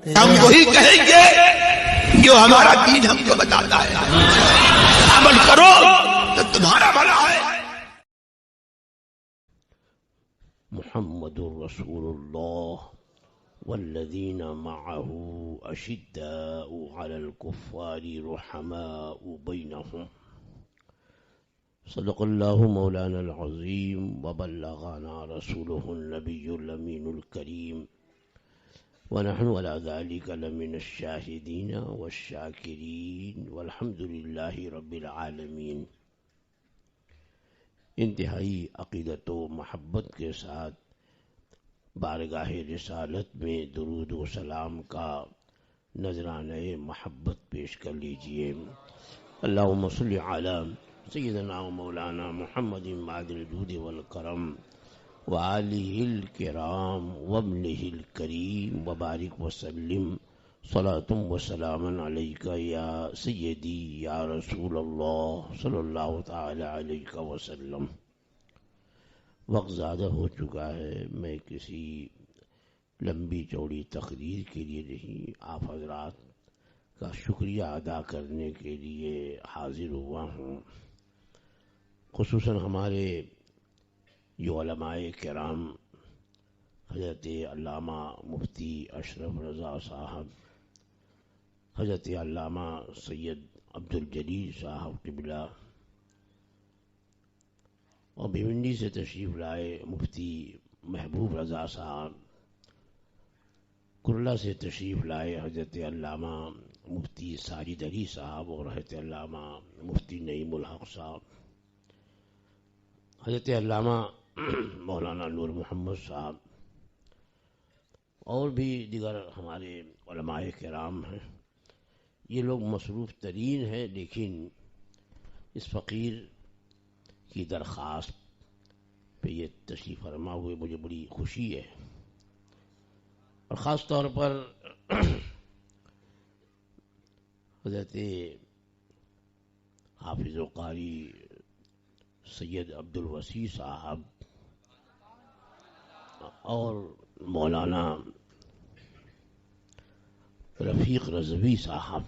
ہم وہی کہیں گے جو ہمارا دین ہم کو بتاتا ہے. عمل کرو تو تمہارا بھلا ہے. محمد رسول اللہ والذین معه اشداء على الكفار رحماء بینهم. صدق اللہ مولانا العظیم وبلغنا رسوله النبی الامین الکریم ونحن على ذلك لمن الشاہدین والشاکرین والحمد للہ رب العالمین. انتہائی عقیدت و محبت کے ساتھ بارگاہ رسالت میں درود و سلام کا نذرانہ محبت پیش کر لیجئے. اللہم صلی علی سیدنا و مولانا محمد ماد الجود والکرم وآلہ الکرام وابنہ الکریم وبارک وسلم صلاۃ و سلام علیک یا سیدی یا رسول اللہ صلی اللہ تعالی علیہ وسلم. وقت زیادہ ہو چکا ہے، میں کسی لمبی چوڑی تقریر کے لیے نہیں، آپ حضرات کا شکریہ ادا کرنے کے لیے حاضر ہوا ہوں. خصوصاً ہمارے جو علماء کرام حضرت علامہ مفتی اشرف رضا صاحب، حضرت علامہ سید عبدالجلیل صاحب قبلہ، اور بھیونڈی سے تشریف لائے مفتی محبوب رضا صاحب، کرلا سے تشریف لائے حضرت علامہ مفتی ساجد علی صاحب اور حضرت علامہ مفتی نعیم الحق صاحب، حضرت علامہ مولانا نور محمد صاحب، اور بھی دیگر ہمارے علماء کرام ہیں. یہ لوگ مصروف ترین ہیں، لیکن اس فقیر کی درخواست پہ یہ تشریف فرما ہوئے مجھے بڑی خوشی ہے. اور خاص طور پر حضرت حافظ و قاری سید عبدالوسیع صاحب اور مولانا رفیق رضوی صاحب،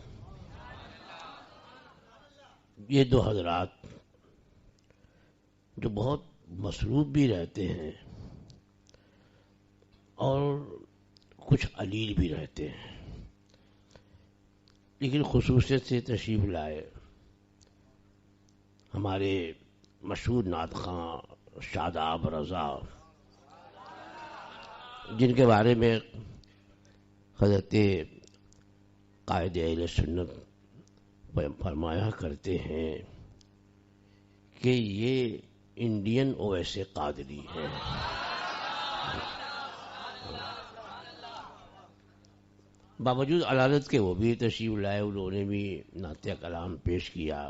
یہ دو حضرات جو بہت مصروف بھی رہتے ہیں اور کچھ علیل بھی رہتے ہیں، لیکن خصوصیت سے تشریف لائے. ہمارے مشہور نعت خواں شاداب رضا، جن کے بارے میں حضرت قائد اہل سنت فرمایا کرتے ہیں کہ یہ انڈین اویس قادری ہیں. باوجود علالت کے وہ بھی تشریف لائے، انہوں نے بھی نعت کلام پیش کیا.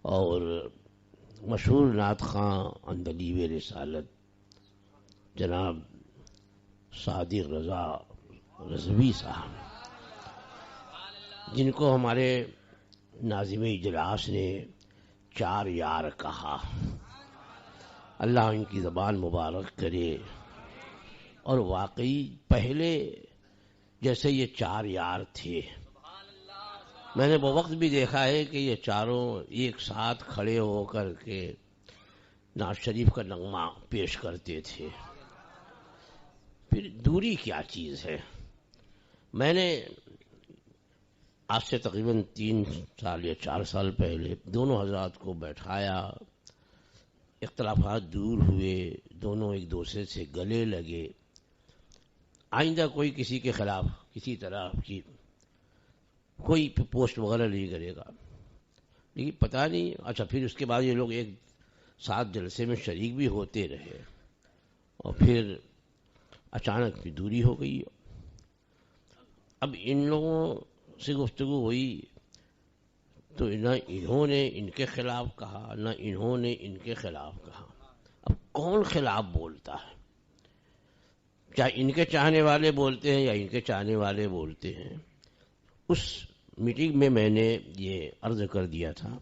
اور مشہور نعت خواں اندلیب رسالت جناب صادق رضا رضوی صاحب، جن کو ہمارے ناظم اجلاس نے چار یار کہا، اللہ ان کی زبان مبارک کرے. اور واقعی پہلے جیسے یہ چار یار تھے، میں نے وہ وقت بھی دیکھا ہے کہ یہ چاروں ایک ساتھ کھڑے ہو کر کے نعت شریف کا نغمہ پیش کرتے تھے. پھر دوری کیا چیز ہے؟ میں نے آج سے تقریباً 3 سال یا 4 سال پہلے دونوں حضرات کو بیٹھایا، اختلافات دور ہوئے، دونوں ایک دوسرے سے گلے لگے. آئندہ کوئی کسی کے خلاف کسی طرح کی کوئی پوسٹ وغیرہ نہیں کرے گا، لیکن پتہ نہیں. اچھا، پھر اس کے بعد یہ لوگ ایک ساتھ جلسے میں شریک بھی ہوتے رہے، اور پھر اچانک پھر دوری ہو گئی. اب ان لوگوں سے گفتگو ہوئی تو نہ انہوں نے ان کے خلاف کہا، نہ انہوں نے ان کے خلاف کہا. اب کون خلاف بولتا ہے؟ کیا ان کے چاہنے والے بولتے ہیں یا ان کے چاہنے والے بولتے ہیں؟ اس میٹنگ میں میں نے یہ عرض کر دیا تھا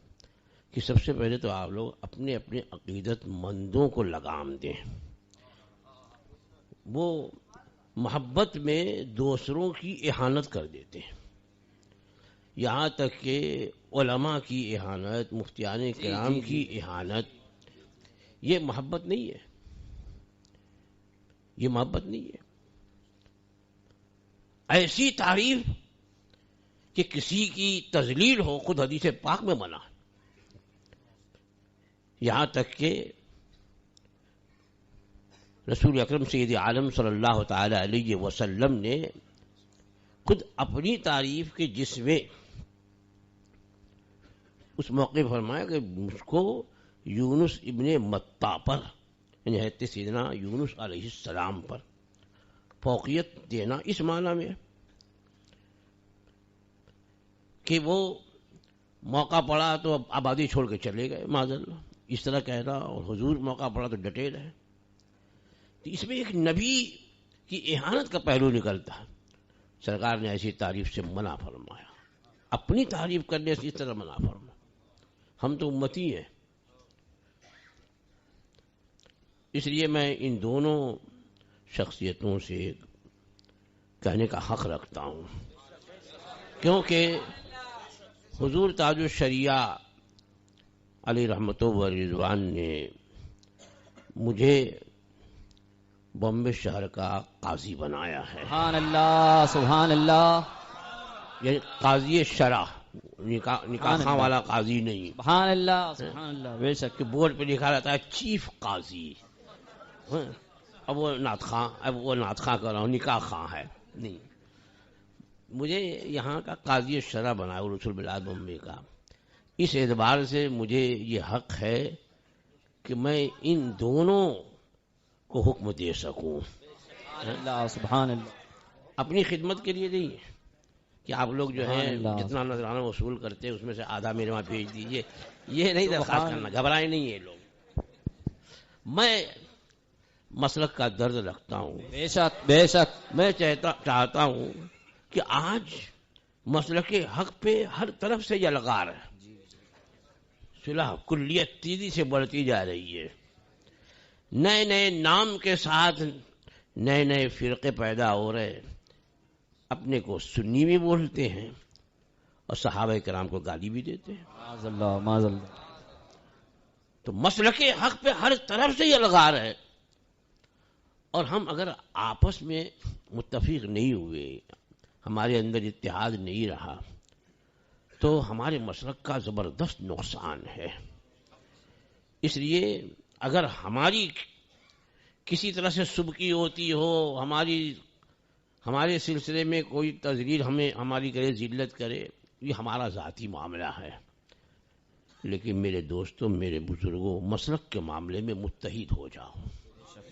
کہ سب سے پہلے تو آپ لوگ اپنے اپنے عقیدت مندوں کو لگام دیں. وہ محبت میں دوسروں کی اہانت کر دیتے ہیں، یہاں تک کہ علماء کی اہانت، مفتیان کرام کی اہانت، یہ محبت نہیں ہے، یہ محبت نہیں ہے۔ ایسی تعریف کہ کسی کی تذلیل ہو، خود حدیث پاک میں منع ہے، یہاں تک کہ رسول اکرم سید عالم صلی اللہ تعالی علیہ وسلم نے خود اپنی تعریف کے جس میں اس موقع فرمایا کہ مجھ کو یونس ابن متیٰ پر، یعنی حضرت سیدنا یونس علیہ السلام پر فوقیت دینا اس معنی میں کہ وہ موقع پڑا تو اب آبادی چھوڑ کے چلے گئے معاذ اللہ، اس طرح کہنا، اور حضور موقع پڑا تو ڈٹے رہے، تو اس میں ایک نبی کی اہانت کا پہلو نکلتا ہے۔ سرکار نے ایسی تعریف سے منع فرمایا، اپنی تعریف کرنے سے اس طرح منع فرمایا۔ ہم تو امتی ہیں، اس لیے میں ان دونوں شخصیتوں سے کہنے کا حق رکھتا ہوں، کیونکہ حضور تاج الشریعہ علی رحمت و رضوان نے مجھے بامبے شہر کا قاضی بنایا ہے۔ سبحان اللہ، سبحان اللہ، یعنی قاضی شرع، نکاح خاں والا قاضی نہیں، سبحان اللہ، سبحان اللہ، بے شک کہ بورڈ پہ لکھا رہتا ہے چیف قاضی، اب وہ نعت خاں کر رہا ہوں، نکاح خاں ہے نہیں، مجھے یہاں کا قاضی شرع بنایا رسول بلاد بمبے کا۔ اس اعتبار سے مجھے یہ حق ہے کہ میں ان دونوں کو حکم دے سکوں، اللہ، سبحان اللہ، اپنی خدمت کے لیے نہیں کہ آپ لوگ جو ہیں سبحان اللہ، جتنا نذرانہ وصول کرتے ہیں اس میں سے آدھا میرے وہاں بھیج دیجیے، یہ نہیں درخواست کرنا، گھبرائے نہیں یہ لوگ۔ میں مسلک کا درد رکھتا ہوں، بے شک، بے شک، میں چاہتا ہوں کہ آج مسلک حق پہ ہر طرف سے یلغار ہے، صلح کلیت تیزی سے بڑھتی جا رہی ہے، نئے نئے نام کے ساتھ نئے نئے فرقے پیدا ہو رہے، اپنے کو سنی بھی بولتے ہیں اور صحابہ کرام کو گالی بھی دیتے ہیں، معاذ اللہ، معاذ اللہ، تو مسلک حق پہ ہر طرف سے یلغار ہے، اور ہم اگر آپس میں متفق نہیں ہوئے، ہمارے اندر اتحاد نہیں رہا، تو ہمارے مسلک کا زبردست نقصان ہے۔ اس لیے اگر ہماری کسی طرح سے سبکی ہوتی ہو، ہمارے سلسلے میں کوئی تذلیل ہماری کرے، ذلت کرے، یہ ہمارا ذاتی معاملہ ہے، لیکن میرے دوستوں، میرے بزرگوں، مسلک کے معاملے میں متحد ہو جاؤ،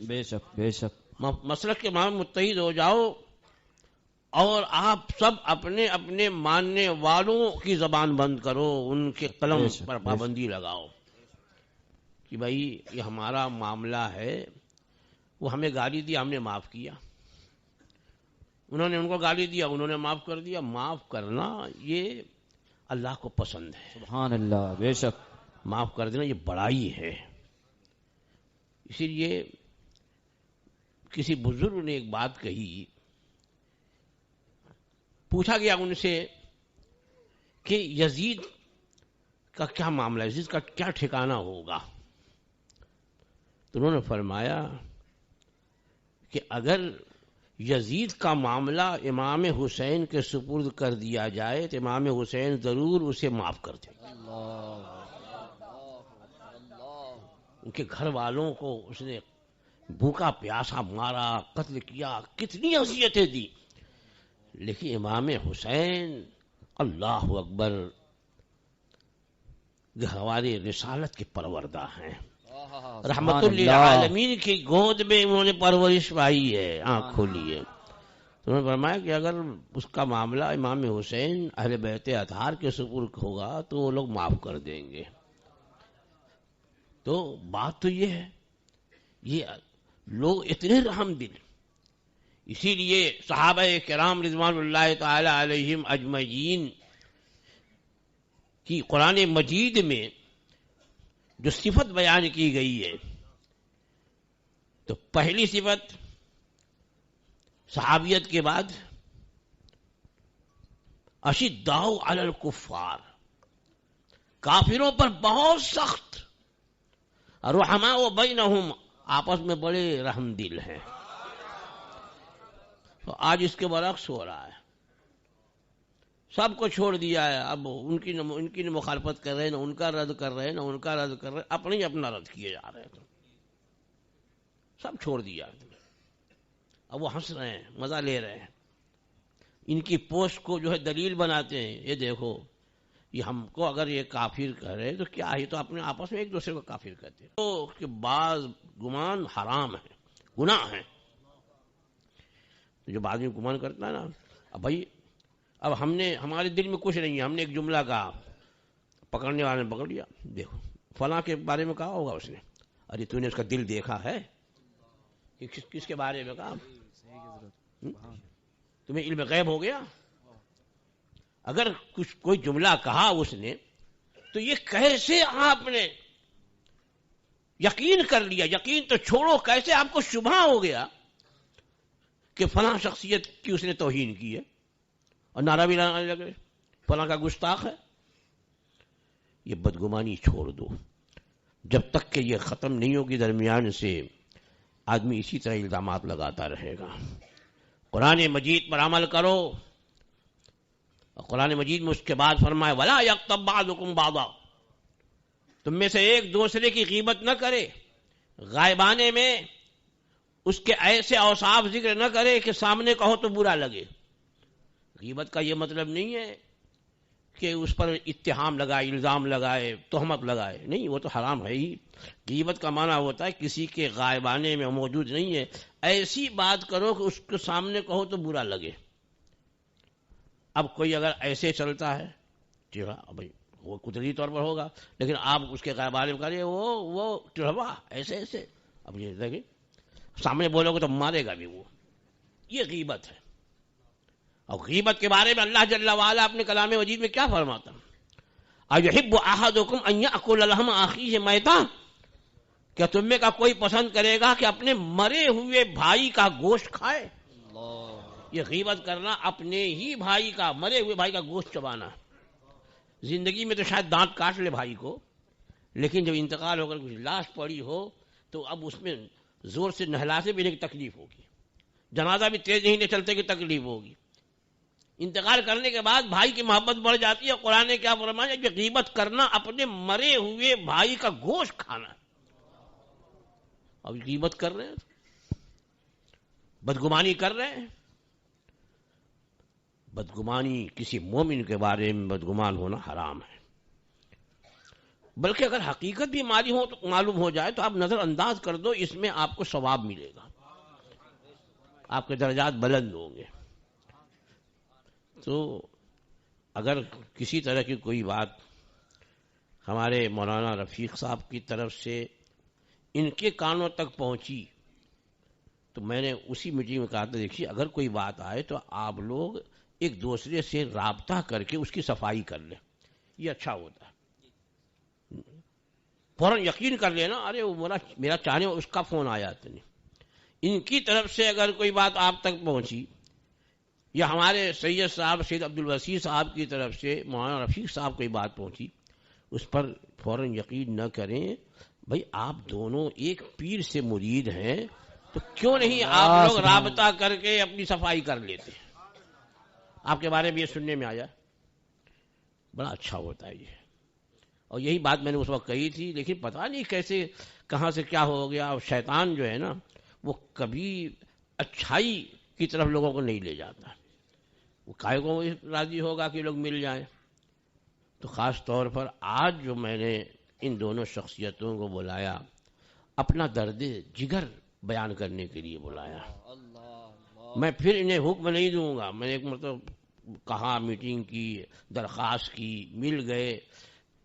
بے شک، بے شک، مسلک کے معاملے میں متحد ہو جاؤ، اور آپ سب اپنے اپنے ماننے والوں کی زبان بند کرو، ان کے قلم پر پابندی لگاؤ کہ بھائی یہ ہمارا معاملہ ہے، وہ ہمیں گالی دیا، ہم نے معاف کیا، انہوں نے ان کو گالی دیا، انہوں نے معاف کر دیا۔ معاف کرنا یہ اللہ کو پسند ہے، سبحان اللہ، بے شک، معاف کر دینا یہ بڑائی ہے۔ اسی لیے کسی بزرگ نے ایک بات کہی، پوچھا گیا ان سے کہ یزید کا کیا معاملہ ہے، یزید کا کیا ٹھکانہ ہوگا، تو انہوں نے فرمایا کہ اگر یزید کا معاملہ امام حسین کے سپرد کر دیا جائے تو امام حسین ضرور اسے معاف کر دیں گے، ان کے گھر والوں کو اس نے بھوکا پیاسا مارا، قتل کیا، کتنی اذیتیں دی، لیکن امام حسین اللہ اکبر گہوارے رسالت کے پروردہ ہیں، رحمت للعالمین کی گود میں انہوں نے پرورش پائی ہے، آنکھ کھولی ہے۔ انہوں نے فرمایا کہ اگر اس کا معاملہ امام حسین اہل بیت اطہار کے سپرد ہوگا تو وہ لوگ معاف کر دیں گے۔ تو بات تو یہ ہے، یہ لوگ اتنے رحم دل، اسی لیے صحابہ کرام رضوان اللہ تعالی علیہم اجمعین کی قرآن مجید میں جو صفت بیان کی گئی ہے، تو پہلی صفت صحابیت کے بعد اشداء علی الکفار، کافروں پر بہت سخت، رحماء بینہم، آپس میں بڑے رحم دل ہیں. تو آج اس کے برعکس ہو رہا ہے، سب کو چھوڑ دیا ہے. اب ان کی نہ مخالفت کر رہے ہیں، نہ ان کا رد کر رہے ہیں، نہ ان کا رد کر رہے ہیں، اپنے ہی اپنا رد کیے جا رہے ہیں. سب چھوڑ دیا. اب وہ ہنس رہے ہیں، مزہ لے رہے ہیں. ان کی پوسٹ کو جو ہے دلیل بناتے ہیں. یہ دیکھو، یہ ہم کو اگر یہ کافر کہہ رہے تو کیا ہے، تو اپنے آپس میں ایک دوسرے کو کافر کہتے ہیں. تو کہ بعض گمان حرام ہے، گناہ ہے. جو بعد میں گمان کرتا ہے نا، اب بھائی اب ہم نے، ہمارے دل میں کچھ نہیں ہے، ہم نے ایک جملہ کہا، پکڑنے والے نے پکڑ لیا. دیکھو فلاں کے بارے میں کہا ہوگا اس نے، ارے تو نے اس کا دل دیکھا ہے کہ کس کے بارے میں کہا؟ تمہیں علم غیب ہو گیا؟ اگر کچھ کوئی جملہ کہا اس نے تو یہ کیسے آپ نے یقین کر لیا؟ یقین تو چھوڑو، کیسے آپ کو شبہ ہو گیا کہ فلاں شخصیت کی اس نے توہین کی ہے اور نعرہ بھی لانے لگے فلاں کا گستاخ ہے؟ یہ بدگمانی چھوڑ دو. جب تک کہ یہ ختم نہیں ہوگی درمیان سے، آدمی اسی طرح الزامات لگاتا رہے گا. قرآن مجید پر عمل کرو. قرآن مجید میں اس کے بعد فرمائے وَلَا يَغْتَبْ بَعْضُكُمْ بَعْضًا، تم میں سے ایک دوسرے کی غیبت نہ کرے، غائبانے میں اس کے ایسے اوصاف ذکر نہ کرے کہ سامنے کہو تو برا لگے. غیبت کا یہ مطلب نہیں ہے کہ اس پر اتہام لگائے، الزام لگائے، تہمت لگائے، نہیں، وہ تو حرام ہے ہی. غیبت کا معنی ہوتا ہے کسی کے غائبانے میں موجود نہیں ہے، ایسی بات کرو کہ اس کے سامنے کہو تو برا لگے. اب کوئی اگر ایسے چلتا ہے، بھائی وہ قدرتی طور پر ہوگا، لیکن آپ اس کے غائبانے میں کہہ وہ ٹڑوا ایسے، اب یہ دیکھیں سامنے بولو گے تو مارے گا بھی وہ. یہ غیبت ہے. اور غیبت کے بارے میں اللہ جل وعلا اپنے کلام مجید میں کیا فرماتا؟ اَيُحِبُّ أَحَدُكُمْ أَن يَأْكُلَ لَحْمَ أَخِيهِ مَيْتًا، کیا تم میں کا کوئی پسند کرے گا کہ اپنے مرے ہوئے بھائی کا گوشت کھائے؟ یہ غیبت کرنا، اپنے ہی بھائی کا، مرے ہوئے بھائی کا گوشت چبانا. زندگی میں تو شاید دانت کاٹ لے بھائی کو، لیکن جب انتقال ہو کر کچھ لاش پڑی ہو تو اب اس میں زور سے نہلا سے پینے کی تکلیف ہوگی، جنازہ بھی تیز نہیں لے چلتے کی تکلیف ہوگی. انتقال کرنے کے بعد بھائی کی محبت بڑھ جاتی ہے. قرآن نے کیا فرمایا کہ غیبت کرنا، اپنے مرے ہوئے بھائی کا گوشت کھانا. اب غیبت کر رہے ہیں، بدگمانی کر رہے ہیں. بدگمانی، کسی مومن کے بارے میں بدگمان ہونا حرام ہے. بلکہ اگر حقیقت بھی معلوم ہو جائے تو آپ نظر انداز کر دو، اس میں آپ کو ثواب ملے گا، آپ کے درجات بلند ہوں گے. تو اگر کسی طرح کی کوئی بات ہمارے مولانا رفیق صاحب کی طرف سے ان کے کانوں تک پہنچی تو میں نے اسی میٹنگ میں کہا تھا، دیکھیے اگر کوئی بات آئے تو آپ لوگ ایک دوسرے سے رابطہ کر کے اس کی صفائی کر لیں، یہ اچھا ہوتا ہے. فوراً یقین کر لینا، ارے وہ میرا چاہنے اس کا فون آیا تو نہیں. ان کی طرف سے اگر کوئی بات آپ تک پہنچی، یا ہمارے سید صاحب سید عبدالوسیع صاحب کی طرف سے مولانا رفیق صاحب کوئی بات پہنچی، اس پر فوراً یقین نہ کریں. بھائی آپ دونوں ایک پیر سے مرید ہیں تو کیوں نہیں آپ لوگ رابطہ کر کے اپنی صفائی کر لیتے؟ آپ کے بارے میں یہ سننے میں آیا، بڑا اچھا ہوتا ہے یہ. اور یہی بات میں نے اس وقت کہی تھی، لیکن پتہ نہیں کیسے کہاں سے کیا ہو گیا. اور شیطان جو ہے نا، وہ کبھی اچھائی کی طرف لوگوں کو نہیں لے جاتا. وہ کائے کو راضی ہوگا کہ لوگ مل جائیں. تو خاص طور پر آج جو میں نے ان دونوں شخصیتوں کو بلایا، اپنا درد جگر بیان کرنے کے لیے بلایا. میں پھر انہیں حکم نہیں دوں گا. میں نے ایک مطلب کہا، میٹنگ کی، درخواست کی، مل گئے.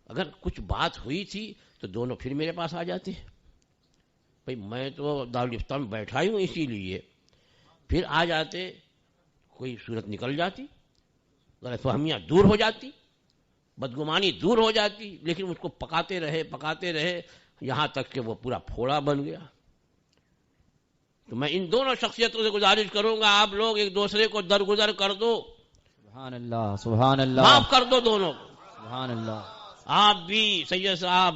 اگر کچھ بات ہوئی تھی تو دونوں پھر میرے پاس آ جاتے. بھئی میں تو دارالفتہ میں بیٹھا ہی ہوں، اسی لیے پھر آ جاتے، کوئی صورت نکل جاتی، غلط فہمیاں دور ہو جاتی، بدگمانی دور ہو جاتی. لیکن اس کو پکاتے رہے یہاں تک کہ وہ پورا پھوڑا بن گیا. تو میں ان دونوں شخصیتوں سے گزارش کروں گا آپ لوگ ایک دوسرے کو درگزر کر دو، سبحان اللہ سبحان اللہ معاف کر دو دونوں کو۔ سبحان اللہ آپ بھی سید صاحب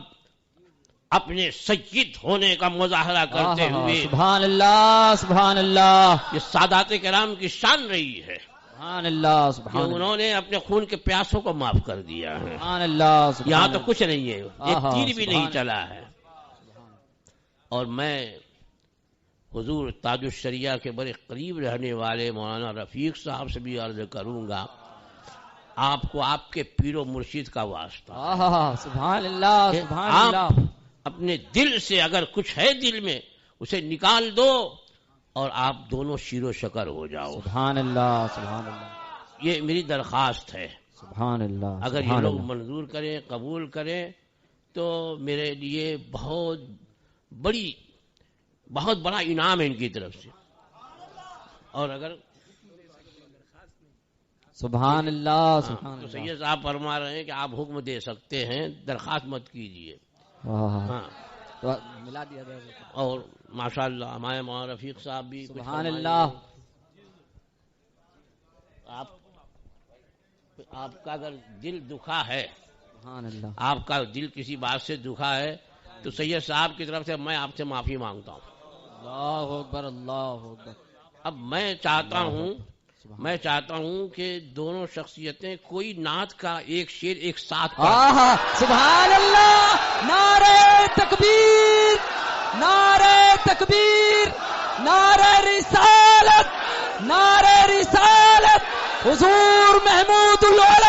اپنے سید ہونے کا مظاہرہ کرتے ہوئے، سبحان اللہ سبحان اللہ یہ سادات کرام کی شان رہی ہے سبحان اللہ کہ سبحان اللہ انہوں نے اپنے خون کے پیاسوں کو معاف کر دیا ہے۔ سبحان اللہ سبحان یہاں تو اللہ۔ کچھ نہیں ہے، ایک تیر بھی نہیں سبحان چلا ہے۔ اور میں حضور تاج الشریعہ کے بڑے قریب رہنے والے مولانا رفیق صاحب سے بھی عرض کروں گا، آپ کو آپ کے پیر و مرشد کا واسطہ سبحان اللہ کہ سبحان آپ اللہ اپنے دل سے اگر کچھ ہے دل میں اسے نکال دو اور آپ دونوں شیر و شکر ہو جاؤ۔ سبحان اللہ سبحان اللہ یہ میری درخواست ہے، سبحان اللہ اگر یہ سبحان لوگ اللہ۔ منظور کریں قبول کریں تو میرے لیے بہت بڑا انعام ہے ان کی طرف سے۔ اور اگر سبحان اللہ سبحان تو اللہ سید صاحب فرما رہے ہیں کہ آپ حکم دے سکتے ہیں، درخواست مت کیجیے۔ ہاں تو ملا دیا جائے۔ اور ماشاءاللہ ہمارے مولانا رفیق صاحب بھی کچھ سبحان فرمائیں اللہ گے۔ آپ کا اگر دل دکھا ہے، سبحان اللہ آپ کا دل کسی بات سے دکھا ہے تو سید صاحب کی طرف سے میں آپ سے معافی مانگتا ہوں۔ اللہ اکبر اللہ اکبر۔ اب میں چاہتا ہوں کہ دونوں شخصیتیں کوئی نعت کا ایک شعر ایک ساتھ پڑھیں۔ سبحان اللہ، نعرہ تکبیر، نعرہ تکبیر، نعرہ رسالت، نعرہ رسالت، حضور محمود العلا